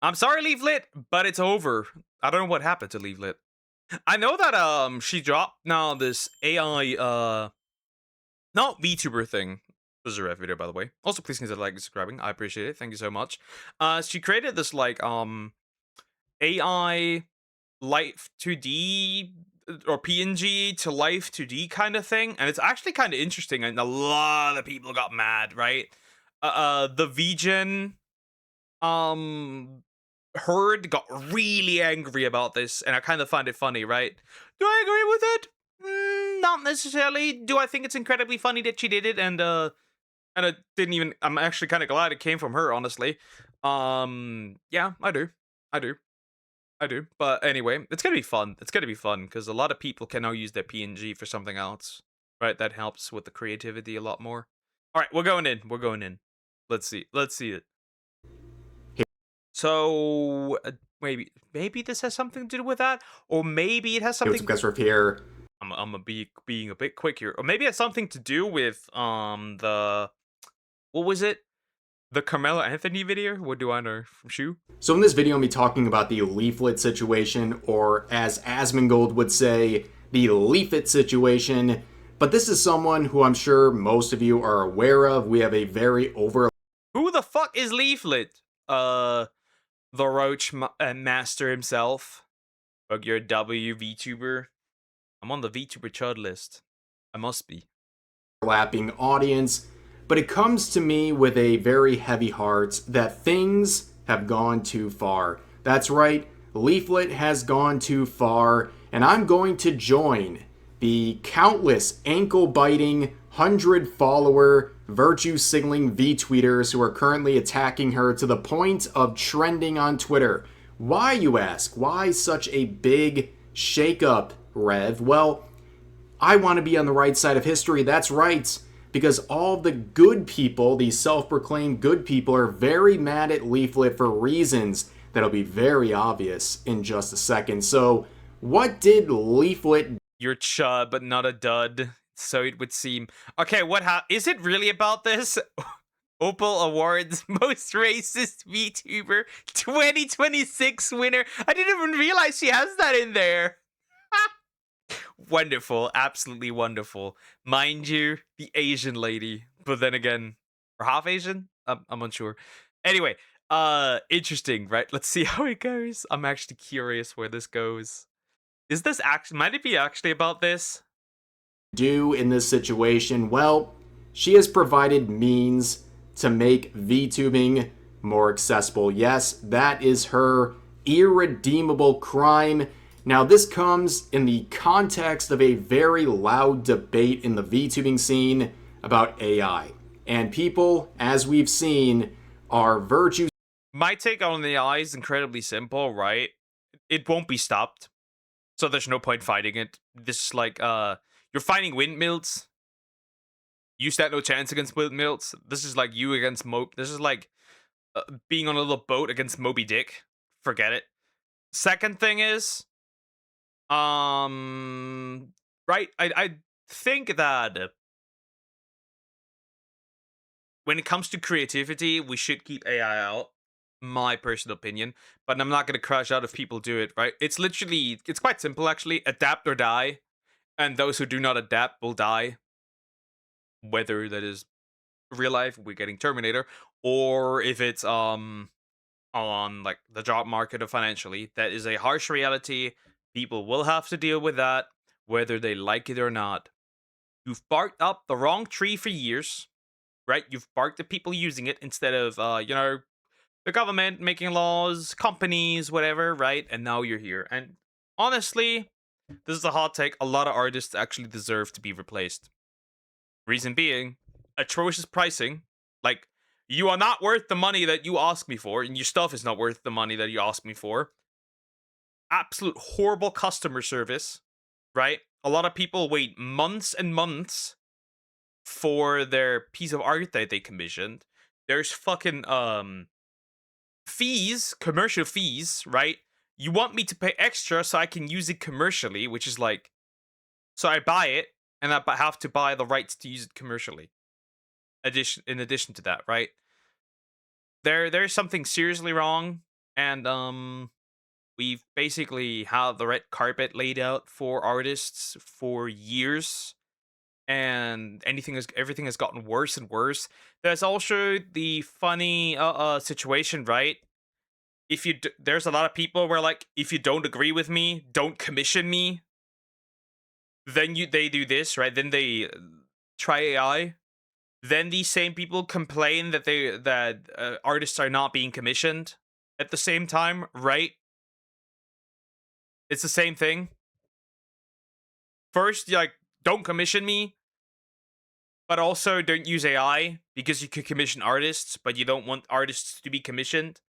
I'm sorry, Leaflit, but it's over. I don't know what happened to Leaflit. I know that she dropped now this AI not VTuber thing. This is a ref video, by the way. Also, please consider liking and subscribing. I appreciate it. Thank you so much. She created this like AI life 2D or PNG to life 2D kind of thing, and it's actually kind of interesting. And a lot of people got mad, right? The VGen herd got really angry about this, and I kind of find it funny, right? Do I agree with it? Not necessarily. Do I think it's incredibly funny that she did it, and it didn't even. I'm actually kind of glad it came from her, honestly. Yeah, I do, I do, I do. But anyway, it's gonna be fun. It's gonna be fun because a lot of people can now use their PNG for something else, right? That helps with the creativity a lot more. All right, we're going in. We're going in. Let's see. Let's see it. So maybe this has something to do with that, or maybe it has Hey, what's something. up, guys? Riff here. I'm gonna be being a bit quick here, or maybe it has something to do with the what was it? The Carmelo Anthony video? What do I know from Shu? So in this video, I'm going to be talking about the Leaflit situation, or as Asmongold would say, the Leafit situation. But this is someone who I'm sure most of you are aware of. We have a very Who the fuck is Leaflit? The Roach Master himself. Like your W VTuber. I'm on the VTuber chud list. I must be. overlapping audience. But it comes to me with a very heavy heart that things have gone too far. That's right, Leaflit has gone too far, and I'm going to join the countless ankle-biting, 100-follower, virtue-signaling V-tweeters who are currently attacking her to the point of trending on Twitter. Why, you ask? Why such a big shakeup, Rev? Well, I want to be on the right side of history. That's right. Because all the good people, these self-proclaimed good people, are very mad at Leaflit for reasons that'll be very obvious in just a second. So, what did Leaflit You're chud, but not a dud. So it would seem. Okay, is it really about this? Opal Awards Most Racist VTuber 2026 winner. I didn't even realize she has that in there. Wonderful, absolutely wonderful. Mind you, the Asian lady, but then again, or half Asian? I'm unsure. Anyway, interesting, right? Let's see how it goes. I'm actually curious where this goes. Is this actually? Might it be actually about this? do in this situation? Well, she has provided means to make VTubing more accessible. Yes, that is her irredeemable crime. Now, this comes in the context of a very loud debate in the VTubing scene about AI. And people, as we've seen, are virtue. My take on the AI is incredibly simple, right? It won't be stopped. So there's no point fighting it. This is like you're fighting windmills. You stand no chance against windmills. This is like you against This is like being on a little boat against Moby Dick. Forget it. Second thing is, right? I think that when it comes to creativity, we should keep AI out. My personal opinion, but I'm not gonna crash out if people do it. Right? It's literally, it's quite simple actually. Adapt or die, and those who do not adapt will die. Whether that is real life, we're getting Terminator, or if it's on like the job market or financially, that is a harsh reality. People will have to deal with that, whether they like it or not. You've barked up the wrong tree for years, right? You've barked at people using it instead of the government making laws, companies, whatever, right? And now you're here. And honestly, this is a hot take. A lot of artists actually deserve to be replaced. Reason being, atrocious pricing. Like, you are not worth the money that you ask me for, and your stuff is not worth the money that you ask me for. Absolute horrible customer service, right? A lot of people wait months and months for their piece of art that they commissioned. There's fucking fees, commercial fees, right? You want me to pay extra so I can use it commercially, which is like, so I buy it and I have to buy the rights to use it commercially. In addition to that, right? There's something seriously wrong, and we've basically had the red carpet laid out for artists for years, and everything has gotten worse and worse. There's also the funny situation, right? There's a lot of people where, like, if you don't agree with me, don't commission me. Then they do this, right? Then they try AI. Then these same people complain that artists are not being commissioned at the same time, right? It's the same thing. First, like, don't commission me, but also don't use AI because you could commission artists, but you don't want artists to be commissioned.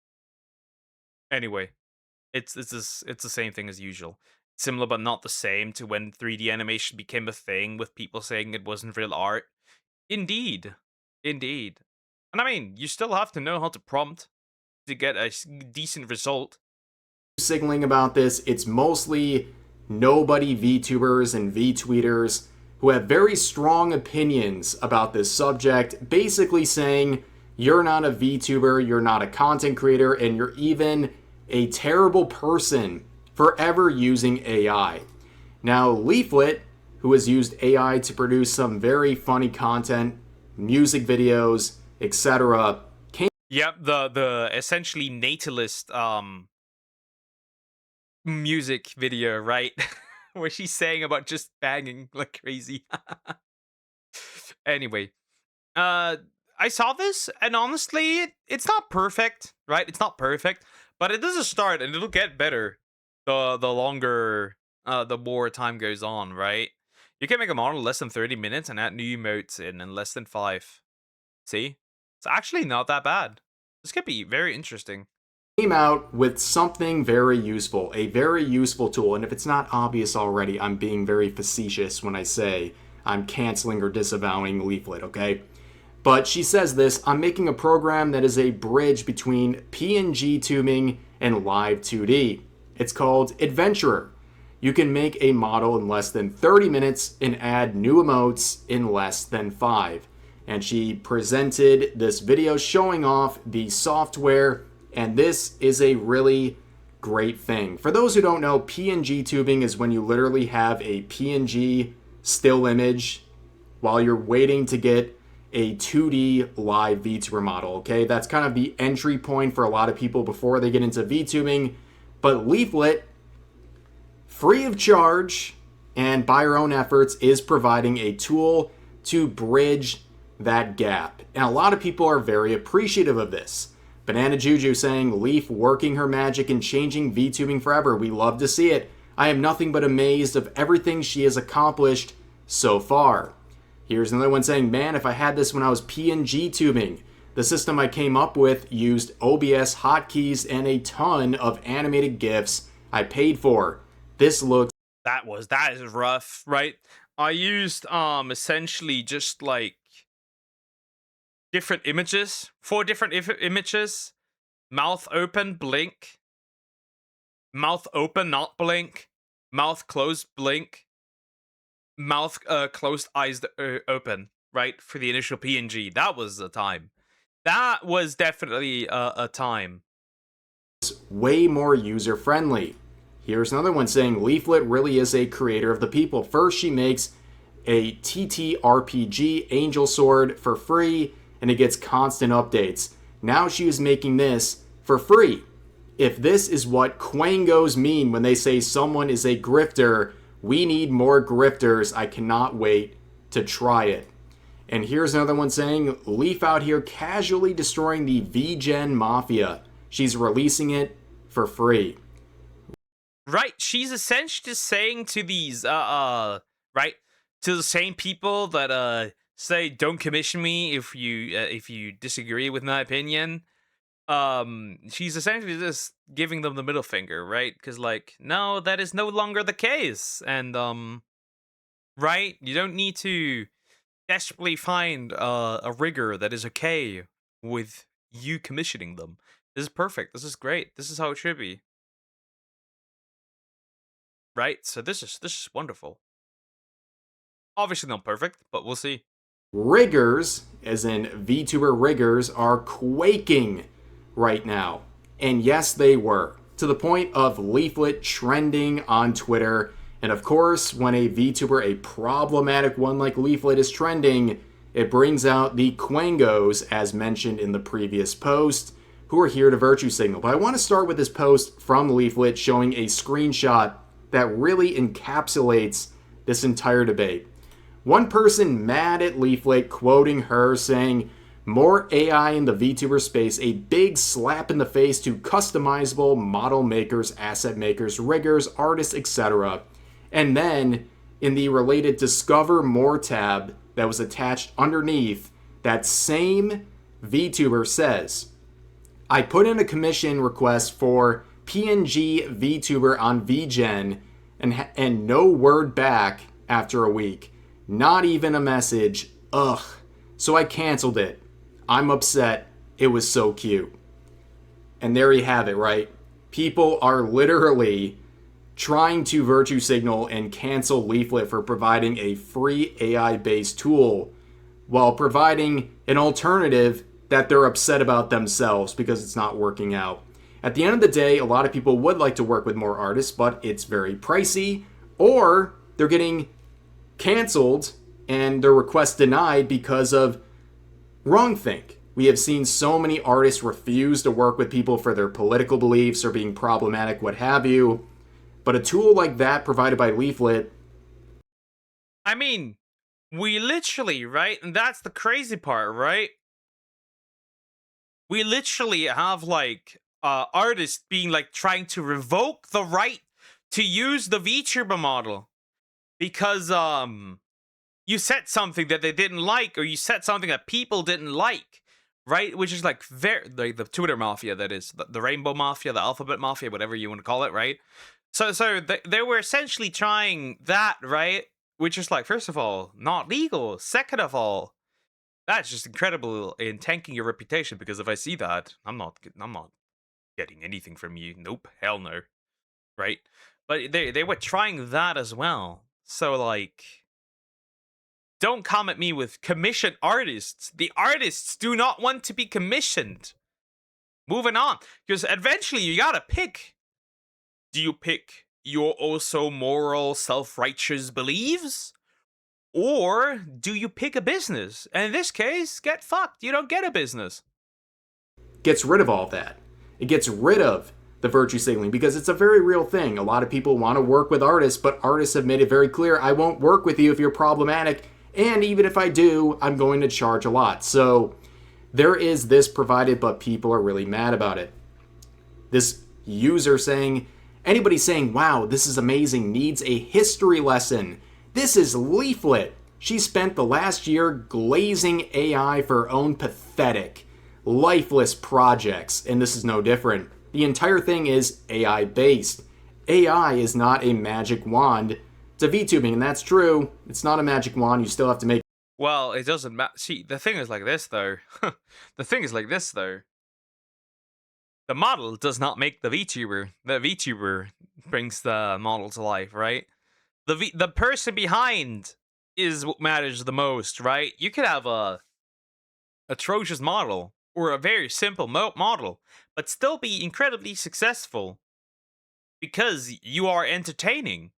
Anyway, it's the same thing as usual. Similar but not the same to when 3D animation became a thing with people saying it wasn't real art. Indeed. Indeed. And I mean, you still have to know how to prompt to get a decent result. Signaling about this, it's mostly nobody VTubers and VTweeters who have very strong opinions about this subject, basically saying you're not a VTuber, you're not a content creator, and you're even a terrible person for ever using AI. Now, Leaflit, who has used AI to produce some very funny content, music videos, etc., Yep, the essentially natalist music video, right? Where she's saying about just banging like crazy. Anyway, uh I saw this, and honestly, it's not perfect, right? It's not perfect, but it is a start, and it'll get better the longer the more time goes on, right? You can make a model in less than 30 minutes and add new emotes in less than 5. See? It's actually not that bad. This could be very interesting. came out with something very useful, a very useful tool. And if it's not obvious already, I'm being very facetious when I say I'm canceling or disavowing Leaflit, okay? But she says this: I'm making a program that is a bridge between PNG tubing and live 2D. It's called Adventurer. You can make a model in less than 30 minutes and add new emotes in less than 5. And she presented this video showing off the software, and this is a really great thing. For those who don't know, PNG tubing is when you literally have a PNG still image while you're waiting to get a 2D live VTuber model, okay? That's kind of the entry point for a lot of people before they get into VTubing. But Leaflit, free of charge and by your own efforts, is providing a tool to bridge that gap. And a lot of people are very appreciative of this. Banana Juju saying, Leaf working her magic and changing VTubing forever. We love to see it. I am nothing but amazed of everything she has accomplished so far. Here's another one saying, man, if I had this when I was PNG tubing. The system I came up with used OBS hotkeys and a ton of animated GIFs I paid for. This looks That is rough, right? I used essentially just like different images, 4 different images. Mouth open, blink. Mouth open, not blink. Mouth closed, blink. Mouth closed, eyes open, right? For the initial PNG. That was a time. That was definitely a time. way more user friendly. Here's another one saying Leaflit really is a creator of the people. First, she makes a TTRPG Angel Sword for free, and it gets constant updates. Now she is making this for free. If this is what Quangos mean when they say someone is a grifter, we need more grifters. I cannot wait to try it. And here's another one saying Leaf out here casually destroying the VGen Mafia. She's releasing it for free. Right, she's essentially just saying to these right, to the same people that say don't commission me if you disagree with my opinion. She's essentially just giving them the middle finger, right? Cuz like, no, that is no longer the case. And right, you don't need to desperately find a rigger that is okay with you commissioning them. This is perfect. This is great. This is how it should be. Right? So this is wonderful. Obviously not perfect, but we'll see. Riggers, as in VTuber riggers, are quaking right now. And yes, they were, to the point of Leaflit trending on Twitter. And of course, when a VTuber, a problematic one like Leaflit, is trending, it brings out the Quangos, as mentioned in the previous post, who are here to virtue signal. But I want to start with this post from Leaflit showing a screenshot that really encapsulates this entire debate. One person mad at Leaflit, quoting her, saying, "More AI in the VTuber space, a big slap in the face to customizable model makers, asset makers, riggers, artists, etc." And then, in the related Discover More tab that was attached underneath, that same VTuber says, "I put in a commission request for PNG VTuber on VGen and no word back after a week. Not even a message. Ugh. So I canceled it. I'm upset. It was so cute." And there you have it, right? People are literally trying to virtue signal and cancel Leaflit for providing a free AI-based tool while providing an alternative that they're upset about themselves because it's not working out. At the end of the day, a lot of people would like to work with more artists, but it's very pricey, or they're getting canceled and their request denied because of wrongthink. We have seen so many artists refuse to work with people for their political beliefs or being problematic, what have you. But a tool like that provided by Leaflit, I mean, we literally, right? And that's the crazy part, right? We literally have like artists being like trying to revoke the right to use the VTuber model because you said something that they didn't like, or you said something that people didn't like, right? Which is like very like the Twitter mafia, that is the Rainbow Mafia, the Alphabet Mafia, whatever you want to call it, right? So they were essentially trying that, right? Which is like, first of all, not legal. Second of all, that's just incredible in tanking your reputation, because if I see that, I'm not getting anything from you. Nope, hell no, right? But they were trying that as well. So like, don't come at me with commissioned artists. The artists do not want to be commissioned. Moving on, because eventually you gotta pick. Do you pick your also moral, self-righteous beliefs? Or do you pick a business? And in this case, get fucked. You don't get a business. gets rid of all that. It gets rid of the virtue signaling because it's a very real thing. A lot of people want to work with artists, but artists have made it very clear, I won't work with you if you're problematic, and even if I do, I'm going to charge a lot. So there is this provided, but people are really mad about it. This user saying, anybody saying, wow, this is amazing, needs a history lesson. This is Leaflit. She spent the last year glazing AI for her own pathetic, lifeless projects, and this is no different. The entire thing is AI based. AI is not a magic wand to VTubing, and that's true. It's not a magic wand. You still have to make. Well, it doesn't matter. See, the thing is like this, though. The thing is like this, though. The model does not make the VTuber. The VTuber brings the model to life, right? The person behind is what matters the most, right? You could have a atrocious model or a very simple model, but still be incredibly successful because you are entertaining.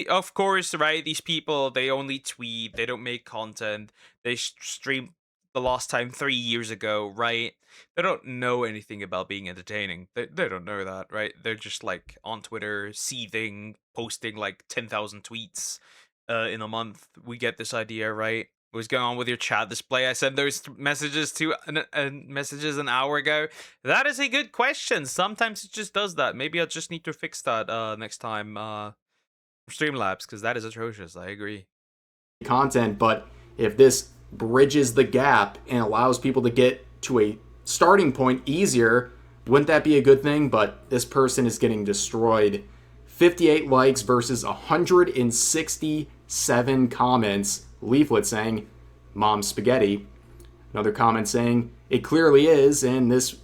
Of course, right? These people, they only tweet, they don't make content, they streamed the last time 3 years ago, right? They don't know anything about being entertaining. They don't know that, right? They're just like on Twitter, seething, posting like 10,000 tweets in a month. We get this idea, right? What's going on with your chat display? I sent those messages to messages an hour ago. That is a good question. Sometimes it just does that. Maybe I'll just need to fix that next time Streamlabs, because that is atrocious. I agree. Content, but if this bridges the gap and allows people to get to a starting point easier, wouldn't that be a good thing? But this person is getting destroyed. 58 likes versus 167 comments. Leaflit saying, Mom Spaghetti. Another comment saying, it clearly is, and this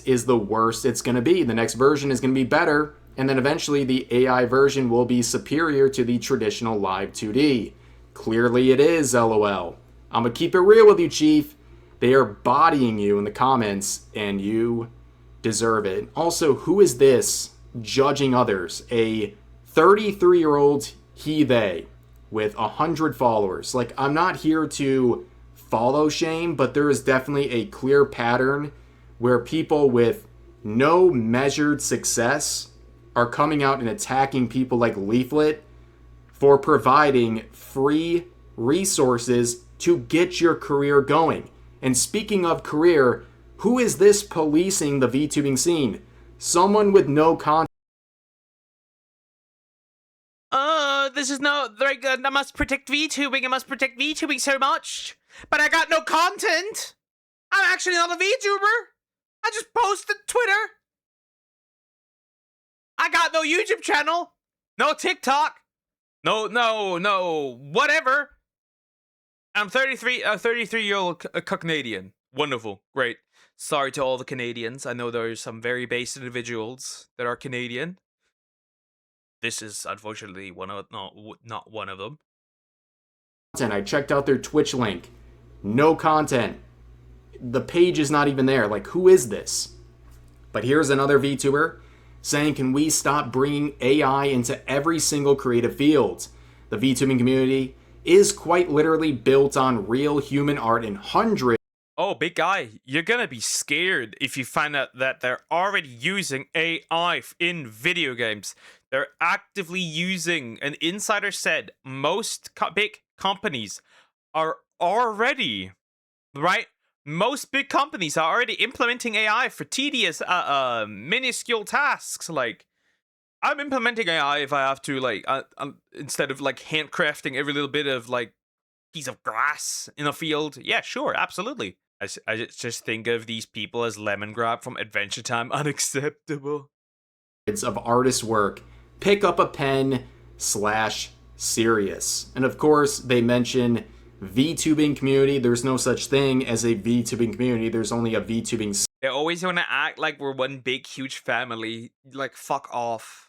is the worst it's going to be. The next version is going to be better, and then eventually the AI version will be superior to the traditional live 2D. Clearly it is, LOL. I'm going to keep it real with you, Chief. They are bodying you in the comments, and you deserve it. Also, who is this judging others? A 33-year-old he, they with 100 followers. Like, I'm not here to follow shame, but there is definitely a clear pattern where people with no measured success are coming out and attacking people like Leaflit for providing free resources to get your career going. And speaking of career, who is this policing the VTubing scene? Someone with no content. This is no very good. I must protect VTubing. I must protect VTubing so much. But I got no content. I'm actually not a VTuber. I just post to Twitter. I got no YouTube channel. No TikTok. No, whatever. I'm 33, a 33-year-old Canadian. Wonderful, great. Sorry to all the Canadians. I know there are some very base individuals that are Canadian. This is unfortunately not one of them. I checked out their Twitch link. No content. The page is not even there. Like, who is this? But here's another VTuber saying, can we stop bringing AI into every single creative field? The VTubing community is quite literally built on real human art and hundreds. Oh, big guy, you're gonna be scared if you find out that they're already using AI in video games. They're actively using, an insider said, most big companies are already, right? Most big companies are already implementing AI for tedious, minuscule tasks. Like, I'm implementing AI if I have to, like, instead of like handcrafting every little bit of like piece of grass in a field. Yeah, sure, absolutely. I just think of these people as Lemon Grab from Adventure Time. Unacceptable. Of artist work. Pick up a pen / serious. And of course, they mention VTubing community. There's no such thing as a VTubing community. There's only a VTubing. They always want to act like we're one big, huge family. Like, fuck off.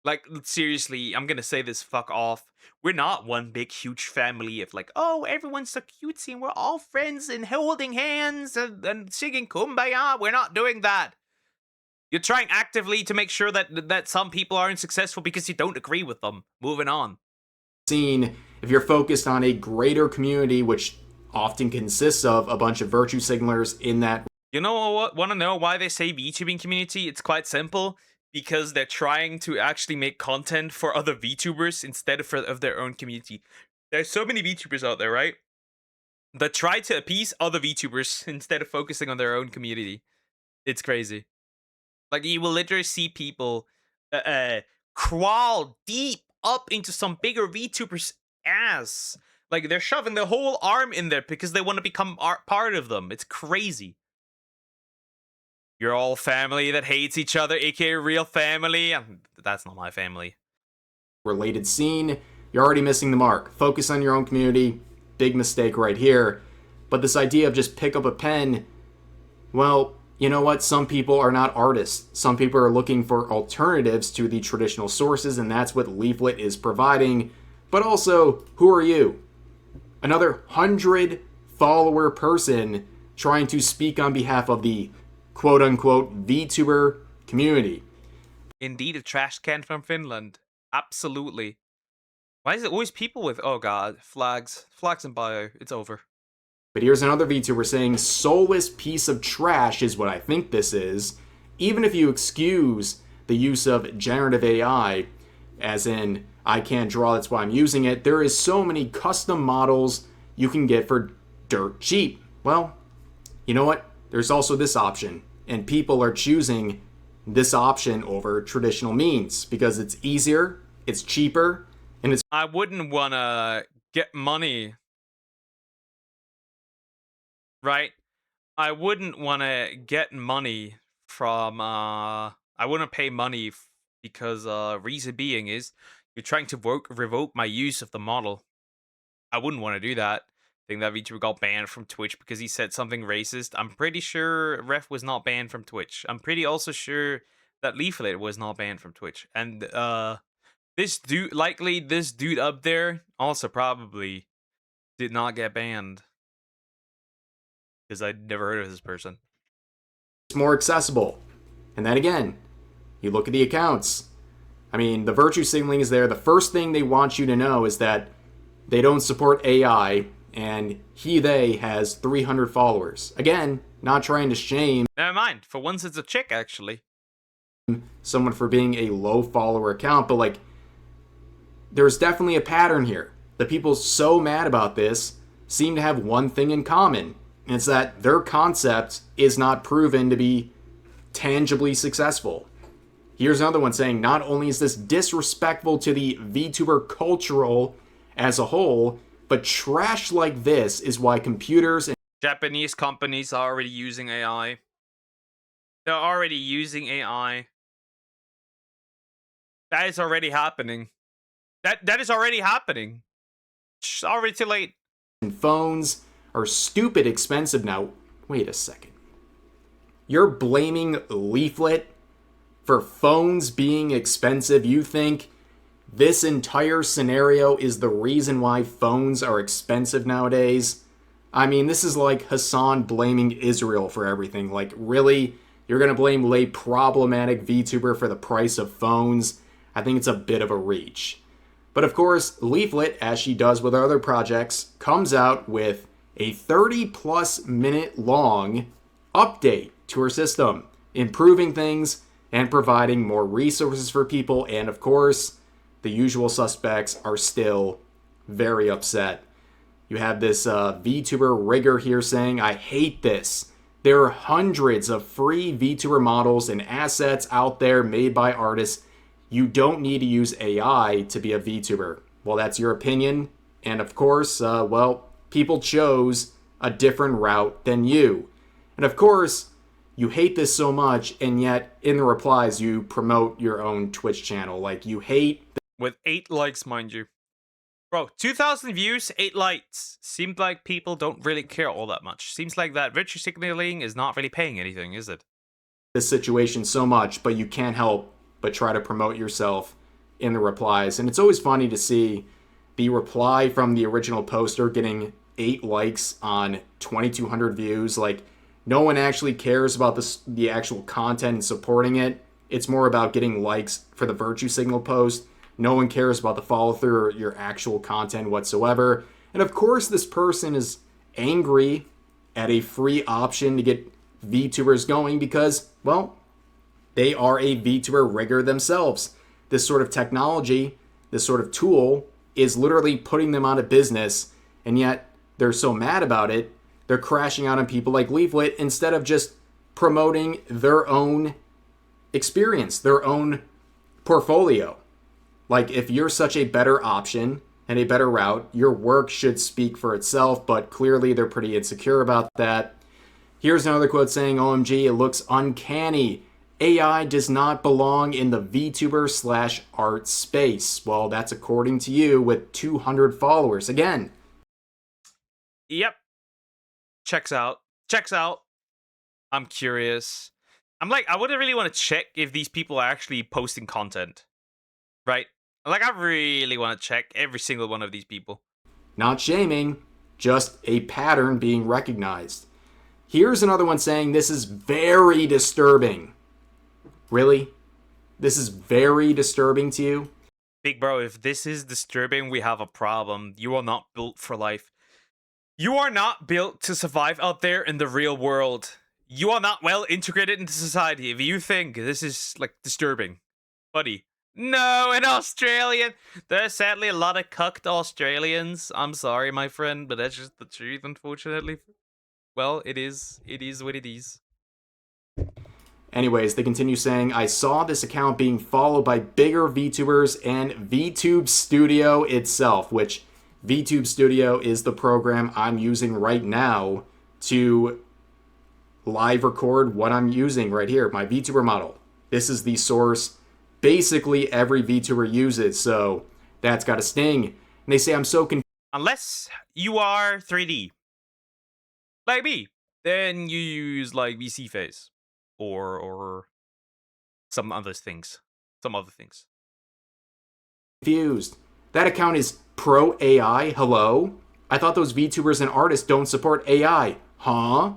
Like, seriously, I'm gonna say this, fuck off. We're not one big, huge family of like, oh, everyone's so cutesy and we're all friends and holding hands and singing Kumbaya. We're not doing that. You're trying actively to make sure that some people aren't successful because you don't agree with them. Moving on. Scene, if you're focused on a greater community, which often consists of a bunch of virtue signalers in that. You know what? Want to know why they say VTubing community? It's quite simple. Because they're trying to actually make content for other VTubers instead of their own community. There's so many VTubers out there, right? That try to appease other VTubers instead of focusing on their own community. It's crazy. Like, you will literally see people crawl deep up into some bigger VTuber's ass. Like, they're shoving their whole arm in there because they want to become part of them. It's crazy. You're all family that hates each other, aka real family. That's not my family. Related scene, you're already missing the mark. Focus on your own community. Big mistake right here. But this idea of just pick up a pen, well, you know what? Some people are not artists. Some people are looking for alternatives to the traditional sources, and that's what Leaflit is providing. But also, who are you? Another 100-follower person trying to speak on behalf of the quote-unquote VTuber community. Indeed, a trash can from Finland. Absolutely. Why is it always people with, oh god, flags in bio? It's over. But here's another VTuber saying, soulless piece of trash is what I think this is. Even if you excuse the use of generative AI, as in, I can't draw, that's why I'm using it, there is so many custom models you can get for dirt cheap. Well, you know what? There's also this option, and people are choosing this option over traditional means because it's easier, it's cheaper, and it's. I wouldn't want to get money, right? I wouldn't want to get money from, I wouldn't pay money because, reason being is, you're trying to revoke my use of the model. I wouldn't want to do that. I think that VTuber got banned from Twitch because he said something racist. I'm pretty sure Ref was not banned from Twitch. I'm pretty also sure that Leaflit was not banned from Twitch. And this dude up there also probably did not get banned. because I'd never heard of this person. It's more accessible. And then again, you look at the accounts. I mean, the virtue signaling is there. The first thing they want you to know is that they don't support AI, and they has 300 followers. Again, not trying to shame Never mind. For once, it's a chick, actually. someone for being a low follower account, but like, there's definitely a pattern here. The people so mad about this seem to have one thing in common, and it's that their concept is not proven to be tangibly successful. Here's another one saying, not only is this disrespectful to the VTuber cultural as a whole, but trash like this is why computers and Japanese companies are already using AI. They're already using AI. That is already happening. That is already happening. It's already too late. phones are stupid expensive now. Wait a second. You're blaming Leaflit for phones being expensive? You think this entire scenario is the reason why phones are expensive nowadays? I mean, this is like Hassan blaming Israel for everything. Like, really? You're going to blame a problematic VTuber for the price of phones? I think it's a bit of a reach. But of course, Leaflit, as she does with other projects, comes out with a 30-plus minute long update to her system, improving things and providing more resources for people. And of course, the usual suspects are still very upset. You have this VTuber rigger here saying, I hate this. There are hundreds of free VTuber models and assets out there made by artists. You don't need to use AI to be a VTuber. Well, that's your opinion. And of course, people chose a different route than you. And of course, you hate this so much, and yet in the replies, you promote your own Twitch channel. Like, you hate... With 8 likes, mind you. Bro, 2,000 views, 8 likes. Seems like people don't really care all that much. Seems like that virtue signaling is not really paying anything, is it? This situation so much, but you can't help but try to promote yourself in the replies. And it's always funny to see the reply from the original poster getting 8 likes on 2,200 views. Like, no one actually cares about the actual content and supporting it. It's more about getting likes for the virtue signal post. No one cares about the follow through or your actual content whatsoever. And of course, this person is angry at a free option to get VTubers going because, well, they are a VTuber rigger themselves. This sort of technology, this sort of tool is literally putting them out of business, and yet they're so mad about it, they're crashing out on people like Leaflit instead of just promoting their own experience, their own portfolio. Like, if you're such a better option and a better route, your work should speak for itself, but clearly they're pretty insecure about that. Here's another quote saying, OMG, it looks uncanny. AI does not belong in the VTuber/art space. Well, that's according to you with 200 followers. Again. Yep. Checks out. Checks out. I'm curious. I wouldn't really want to check if these people are actually posting content. Right? Like, I really want to check every single one of these people. Not shaming, just a pattern being recognized. Here's another one saying this is very disturbing. Really? This is very disturbing to you? Big bro, if this is disturbing, we have a problem. You are not built for life. You are not built to survive out there in the real world. You are not well integrated into society. If you think this is, like, disturbing, buddy. No, an Australian. There's sadly a lot of cucked Australians. I'm sorry, my friend, but that's just the truth, unfortunately. Well, it is. It is what it is. Anyways, they continue saying, I saw this account being followed by bigger VTubers and VTube Studio itself, which VTube Studio is the program I'm using right now to live record what I'm using right here, my VTuber model. This is the source basically every VTuber uses, so that's got a sting. And they say I'm so confused. Unless you are 3D, like me, then you use like VC Phase or some other things. Confused. That account is pro AI. Hello? I thought those VTubers and artists don't support AI. Huh?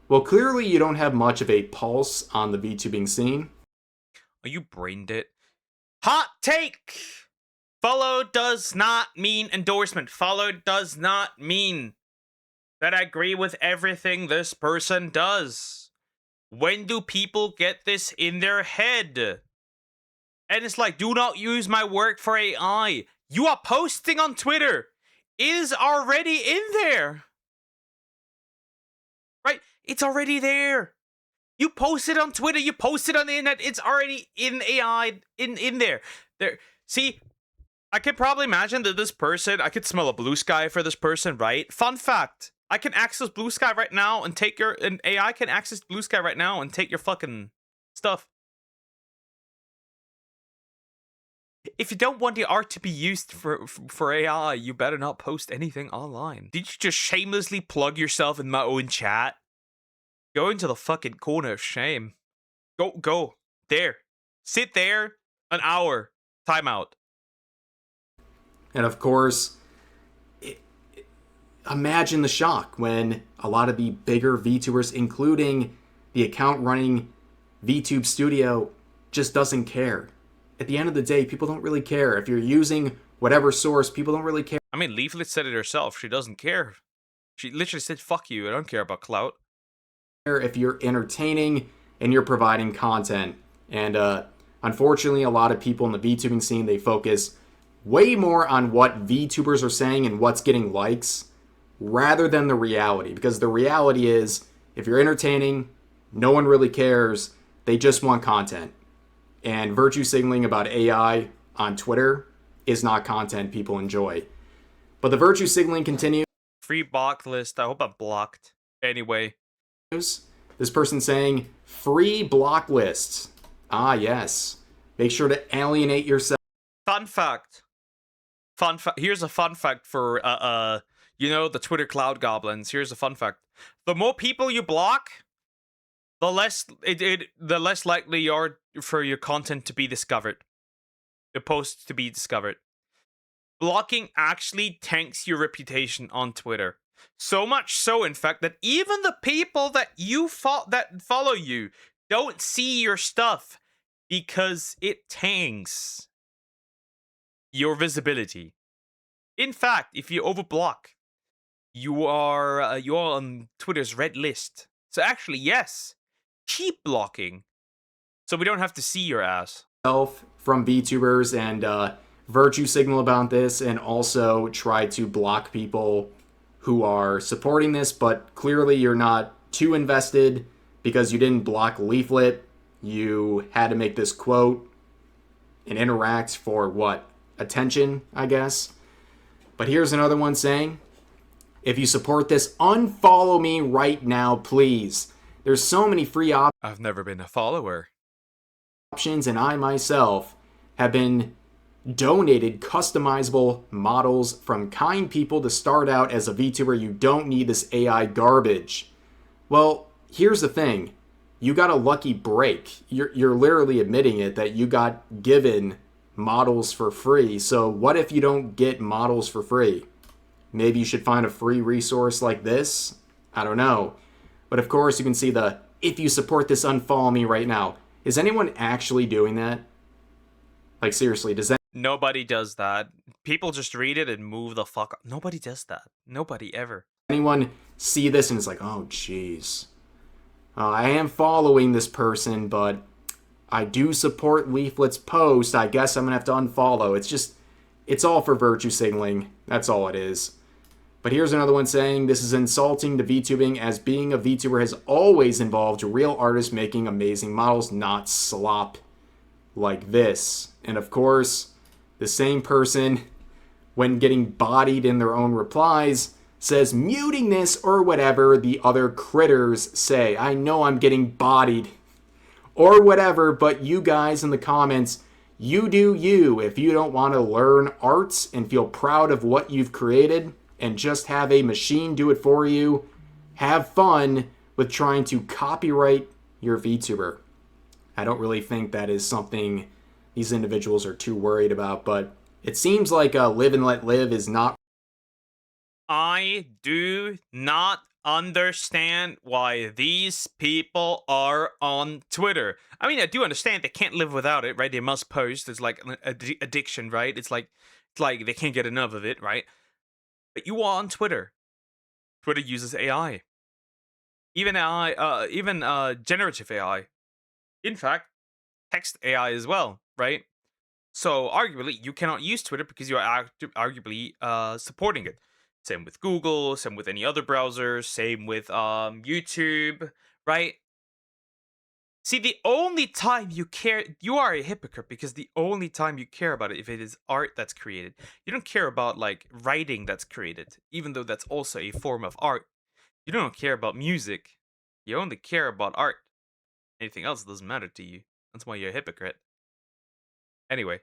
Well, clearly you don't have much of a pulse on the VTubing scene. Are you brain dead? Hot take! Follow does not mean endorsement. Follow does not mean that I agree with everything this person does. When do people get this in their head? And it's like, do not use my work for AI. You are posting on Twitter. It is already in there. Right? It's already there. You post it on Twitter, you post it on the internet, it's already in AI, in there. There. See, I could probably imagine that this person, I could smell a blue sky for this person, right? Fun fact, I can access blue sky right now and take your, and AI can access blue sky right now and take your fucking stuff. If you don't want the art to be used for AI, you better not post anything online. Did you just shamelessly plug yourself in my own chat? Go into the fucking corner of shame. Go. There. Sit there. An hour. Timeout. And of course, imagine the shock when a lot of the bigger VTubers, including the account running VTube Studio, just doesn't care. At the end of the day, people don't really care. If you're using whatever source, people don't really care. I mean, Leaflit said it herself. She doesn't care. She literally said, fuck you. I don't care about clout. If you're entertaining and you're providing content. And unfortunately, a lot of people in the VTubing scene, they focus way more on what VTubers are saying and what's getting likes rather than the reality. Because the reality is, if you're entertaining, no one really cares. They just want content. And virtue signaling about AI on Twitter is not content people enjoy. But the virtue signaling continues. Free block list. I hope I'm blocked. Anyway. This person saying, free block lists. Ah, yes. Make sure to alienate yourself. Fun fact. Here's a fun fact for, you know, the Twitter cloud goblins. Here's a fun fact. The more people you block, the less likely you are for your content to be discovered. The posts to be discovered. Blocking actually tanks your reputation on Twitter. So much so, in fact, that even the people that that follow you don't see your stuff because it tanks your visibility. In fact, if you overblock, you are on Twitter's red list. So actually, yes, keep blocking, so we don't have to see your ass. From VTubers and virtue signal about this, and also try to block people who are supporting this, but clearly you're not too invested because you didn't block Leaflit. You had to make this quote and interact for what? Attention, I guess. But here's another one saying, if you support this, unfollow me right now, please. There's so many free I've never been a follower. Options, and I myself have been donated customizable models from kind people to start out as a VTuber. You don't need this AI garbage. Well, here's the thing. You got a lucky break. You're literally admitting it, that you got given models for free. So what if you don't get models for free? Maybe you should find a free resource like this? I don't know. But of course, you can see the, if you support this, unfollow me right now. Is anyone actually doing that? Like, seriously, does that... Nobody does that. People just read it and move the fuck up. Nobody does that. Nobody ever. Anyone see this and it's like, oh, jeez. I am following this person, but I do support Leaflit's post. I guess I'm going to have to unfollow. It's just, it's all for virtue signaling. That's all it is. But here's another one saying, this is insulting to VTubing, as being a VTuber has always involved real artists making amazing models, not slop like this. And of course, the same person, when getting bodied in their own replies, says muting this or whatever the other critters say. I know I'm getting bodied or whatever, but you guys in the comments, you do you. If you don't want to learn arts and feel proud of what you've created and just have a machine do it for you, have fun with trying to copyright your VTuber. I don't really think that is something these individuals are too worried about, but it seems like live and let live is not... I do not understand why these people are on Twitter. I mean, I do understand they can't live without it, right? They must post. It's like an addiction, right? It's like they can't get enough of it, right? But you are on Twitter. Twitter uses AI, even generative AI. In fact, text AI as well, right? So arguably, you cannot use Twitter because you are arguably supporting it. Same with Google, same with any other browser, same with YouTube, right? See, the only time you care, you are a hypocrite because the only time you care about it if it is art that's created. You don't care about like writing that's created, even though that's also a form of art. You don't care about music. You only care about art. Anything else doesn't matter to you. That's why you're a hypocrite. Anyway.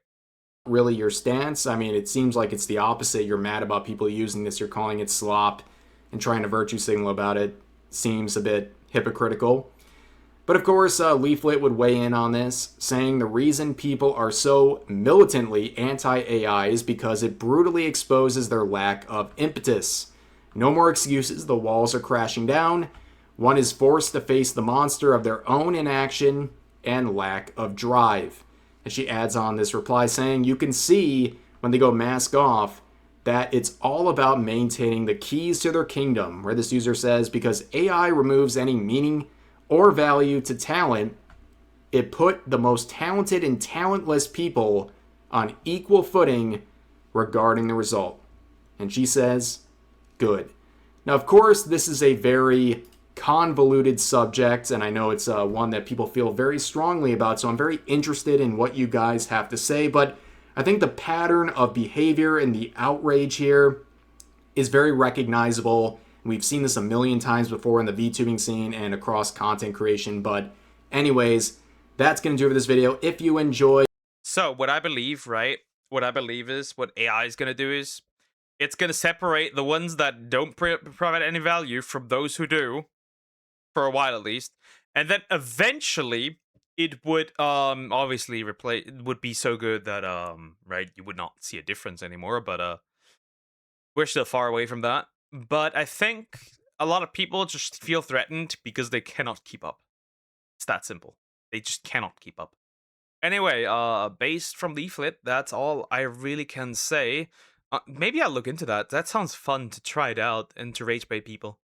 Really your stance. I mean, it seems like it's the opposite. You're mad about people using this, you're calling it slop and trying to virtue signal about it. Seems a bit hypocritical. But of course, Leaflit would weigh in on this, saying the reason people are so militantly anti AI is because it brutally exposes their lack of impetus. No more excuses, the walls are crashing down. One is forced to face the monster of their own inaction and lack of drive. And she adds on this reply saying, you can see when they go mask off that it's all about maintaining the keys to their kingdom, where this user says, because AI removes any meaning or value to talent, it put the most talented and talentless people on equal footing regarding the result. And she says, good. Now, of course, this is a very convoluted subject, and I know it's one that people feel very strongly about, so I'm very interested in what you guys have to say, but I think the pattern of behavior and the outrage here is very recognizable. We've seen this a million times before in the VTubing scene and across content creation, but anyways, that's going to do it for this video. If you enjoyed... So, what I believe, right? What I believe is what AI is going to do is it's going to separate the ones that don't provide any value from those who do, for a while at least, and then eventually it would obviously replace, it would be so good that right, you would not see a difference anymore, but we're still far away from that. But I think a lot of people just feel threatened because they cannot keep up. It's that simple. They just cannot keep up. Anyway, based from Leaflit, that's all I really can say. Maybe I'll look into that. That sounds fun to try it out and to rage bait people.